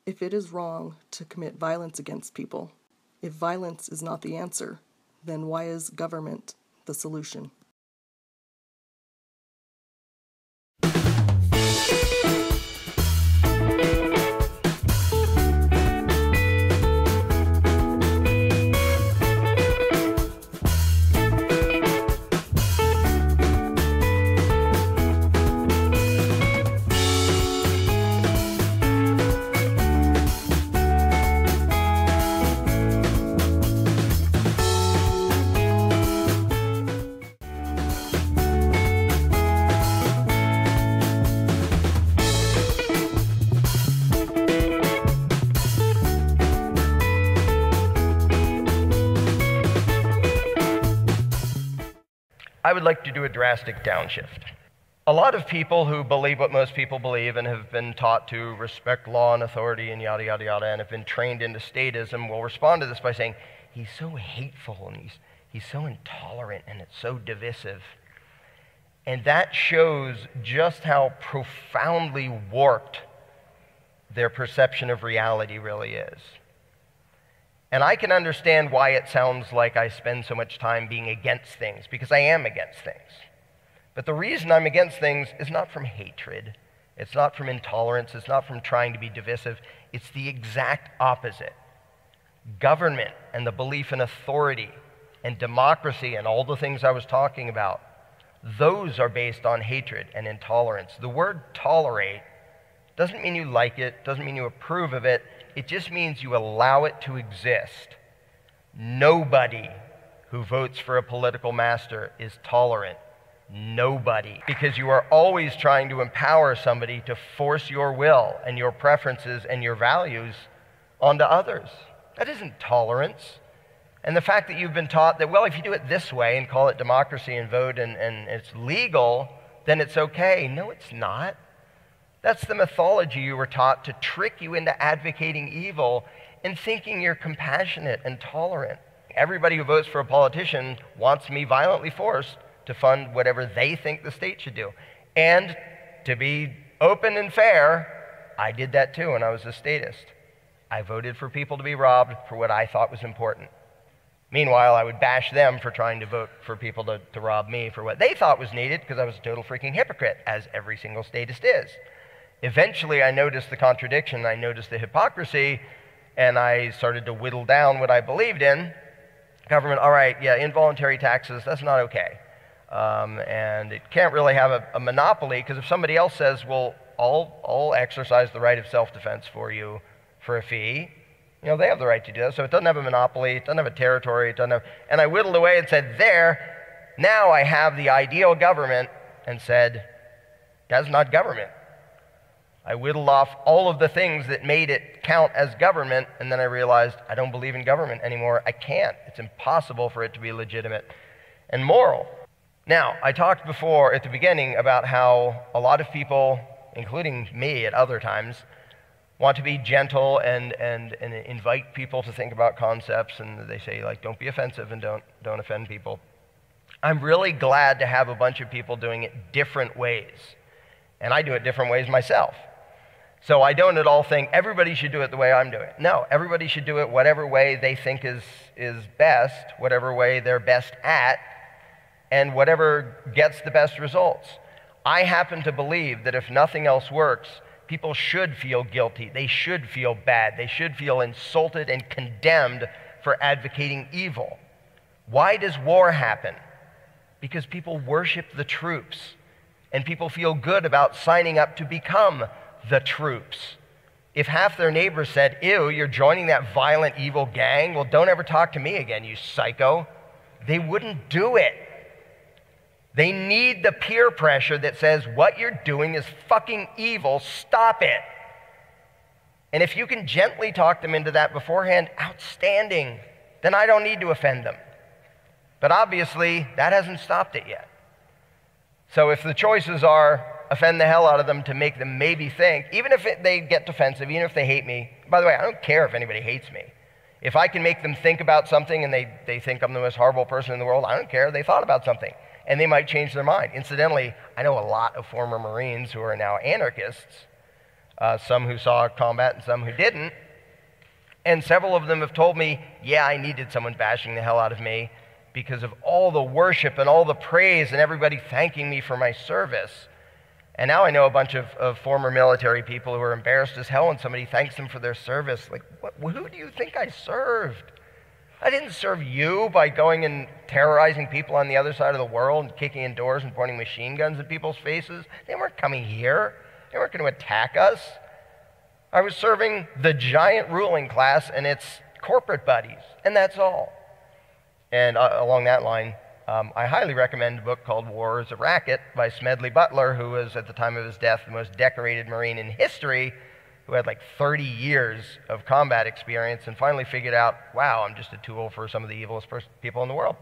if it is wrong to commit violence against people, if violence is not the answer, then why is government the solution? I would like to do a drastic downshift. A lot of people who believe what most people believe and have been taught to respect law and authority and yada, yada, yada, and have been trained into statism will respond to this by saying, he's so hateful and he's so intolerant and it's so divisive. And that shows just how profoundly warped their perception of reality really is. And I can understand why it sounds like I spend so much time being against things, because I am against things. But the reason I'm against things is not from hatred. It's not from intolerance. It's not from trying to be divisive. It's the exact opposite. Government and the belief in authority and democracy and all the things I was talking about, those are based on hatred and intolerance. The word tolerate doesn't mean you like it, doesn't mean you approve of it. It just means you allow it to exist. Nobody who votes for a political master is tolerant. Nobody. Because you are always trying to empower somebody to force your will and your preferences and your values onto others. That isn't tolerance. And the fact that you've been taught that, well, if you do it this way and call it democracy and vote and it's legal, then it's okay. No, it's not. That's the mythology you were taught to trick you into advocating evil and thinking you're compassionate and tolerant. Everybody who votes for a politician wants me violently forced to fund whatever they think the state should do. And to be open and fair, I did that too when I was a statist. I voted for people to be robbed for what I thought was important. Meanwhile, I would bash them for trying to vote for people to rob me for what they thought was needed because I was a total freaking hypocrite, as every single statist is. Eventually, I noticed the contradiction, I noticed the hypocrisy, and I started to whittle down what I believed in. Government, all right, yeah, involuntary taxes, that's not okay. And it can't really have a monopoly, because if somebody else says, well, I'll exercise the right of self-defense for you for a fee, you know, they have the right to do that. So it doesn't have a monopoly, it doesn't have a territory, it doesn't have, and I whittled away and said, there, now I have the ideal government, and said, that's not government. I whittled off all of the things that made it count as government, and then I realized I don't believe in government anymore. I can't. It's impossible for it to be legitimate and moral. Now, I talked before at the beginning about how a lot of people, including me at other times, want to be gentle and invite people to think about concepts, and they say, like, don't be offensive and don't offend people. I'm really glad to have a bunch of people doing it different ways, and I do it different ways myself. So I don't at all think everybody should do it the way I'm doing it. No, everybody should do it whatever way they think is best, whatever way they're best at, and whatever gets the best results. I happen to believe that if nothing else works, people should feel guilty. They should feel bad. They should feel insulted and condemned for advocating evil. Why does war happen? Because people worship the troops, and people feel good about signing up to become the troops. If half their neighbors said, ew, you're joining that violent, evil gang, well, don't ever talk to me again, you psycho, they wouldn't do it. They need the peer pressure that says, what you're doing is fucking evil, stop it. And if you can gently talk them into that beforehand, outstanding. Then I don't need to offend them. But obviously, that hasn't stopped it yet. So if the choices are offend the hell out of them to make them maybe think, even if they get defensive, even if they hate me, by the way, I don't care if anybody hates me. If I can make them think about something and they think I'm the most horrible person in the world, I don't care. They thought about something. And they might change their mind. Incidentally, I know a lot of former Marines who are now anarchists some who saw combat and some who didn't. And several of them have told me, yeah, I needed someone bashing the hell out of me because of all the worship and all the praise and everybody thanking me for my service. And now I know a bunch of former military people who are embarrassed as hell when somebody thanks them for their service. Like, who do you think I served? I didn't serve you by going and terrorizing people on the other side of the world and kicking in doors and pointing machine guns at people's faces. They weren't coming here. They weren't going to attack us. I was serving the giant ruling class and its corporate buddies, and that's all. And along that line, I highly recommend a book called War is a Racket by Smedley Butler, who was, at the time of his death, the most decorated Marine in history, who had like 30 years of combat experience and finally figured out, wow, I'm just a tool for some of the evilest people in the world.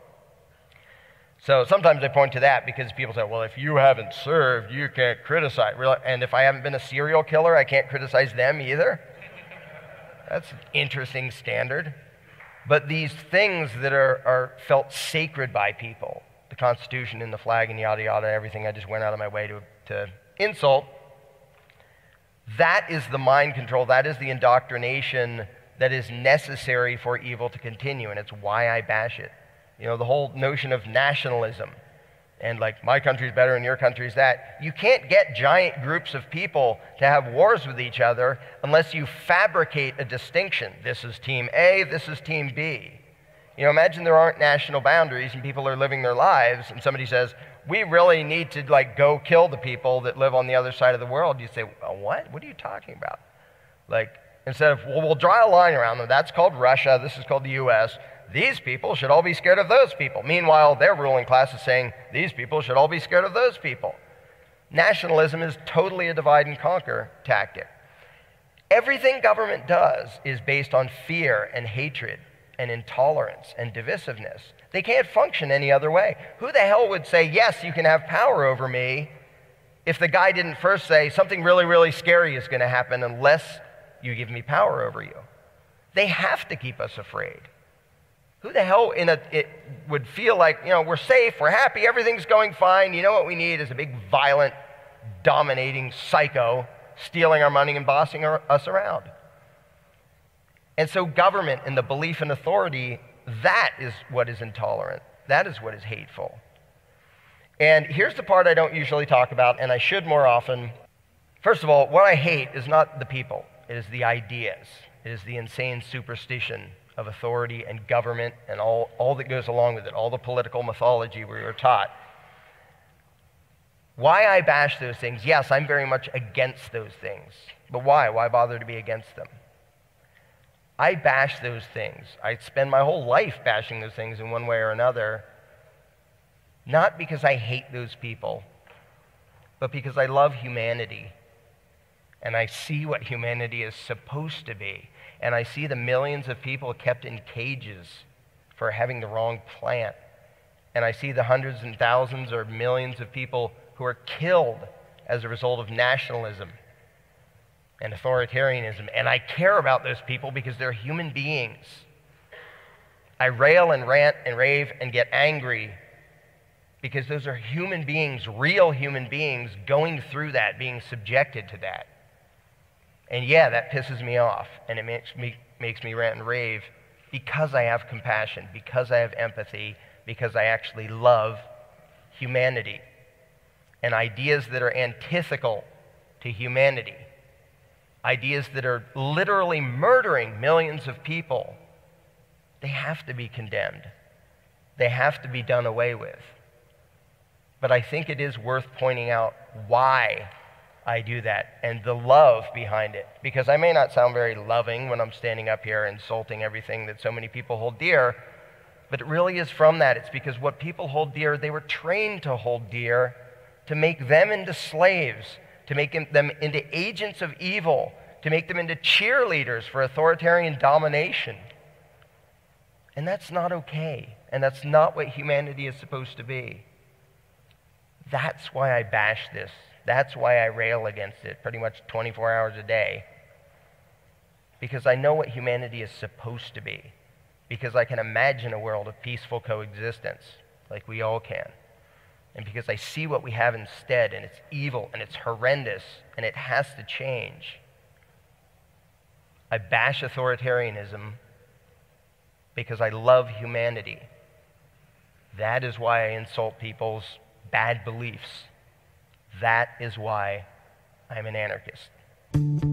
So sometimes I point to that because people say, well, if you haven't served, you can't criticize. And if I haven't been a serial killer, I can't criticize them either. That's an interesting standard. But these things that are felt sacred by people, the Constitution and the flag and yada yada, everything I just went out of my way to insult, that is the mind control, that is the indoctrination that is necessary for evil to continue, and it's why I bash it. You know, the whole notion of nationalism, and like my country's better and your country's that. You can't get giant groups of people to have wars with each other unless you fabricate a distinction. This is Team A, this is Team B. You know, imagine there aren't national boundaries and people are living their lives and somebody says, we really need to like go kill the people that live on the other side of the world. You say, what? What are you talking about? Like, instead of, well, we'll draw a line around them. That's called Russia. This is called the US. These people should all be scared of those people. Meanwhile, their ruling class is saying, these people should all be scared of those people. Nationalism is totally a divide and conquer tactic. Everything government does is based on fear and hatred and intolerance and divisiveness. They can't function any other way. Who the hell would say, yes, you can have power over me, if the guy didn't first say, something really, really scary is going to happen unless you give me power over you? They have to keep us afraid. Who the hell it would feel like, you know, we're safe, we're happy, everything's going fine. You know what we need is a big, violent, dominating psycho stealing our money and bossing us around. And so government and the belief in authority, that is what is intolerant. That is what is hateful. And here's the part I don't usually talk about, and I should more often. First of all, what I hate is not the people. It is the ideas. It is the insane superstition of authority and government and all that goes along with it, all the political mythology we were taught. Why I bash those things? Yes, I'm very much against those things. But why? Why bother to be against them? I bash those things. I spend my whole life bashing those things in one way or another, not because I hate those people, but because I love humanity. And I see what humanity is supposed to be. And I see the millions of people kept in cages for having the wrong plant. And I see the hundreds and thousands or millions of people who are killed as a result of nationalism and authoritarianism. And I care about those people because they're human beings. I rail and rant and rave and get angry because those are human beings, real human beings, going through that, being subjected to that. And yeah, that pisses me off, and it makes me rant and rave because I have compassion, because I have empathy, because I actually love humanity. And ideas that are antithetical to humanity, ideas that are literally murdering millions of people, they have to be condemned. They have to be done away with. But I think it is worth pointing out why I do that and the love behind it. Because I may not sound very loving when I'm standing up here insulting everything that so many people hold dear, but it really is from that. It's because what people hold dear, they were trained to hold dear, to make them into slaves, to make them into agents of evil, to make them into cheerleaders for authoritarian domination. And that's not okay. And that's not what humanity is supposed to be. That's why I bash this. That's why I rail against it pretty much 24 hours a day. Because I know what humanity is supposed to be. Because I can imagine a world of peaceful coexistence, like we all can. And because I see what we have instead, and it's evil, and it's horrendous, and it has to change. I bash authoritarianism because I love humanity. That is why I insult people's bad beliefs. That is why I'm an anarchist.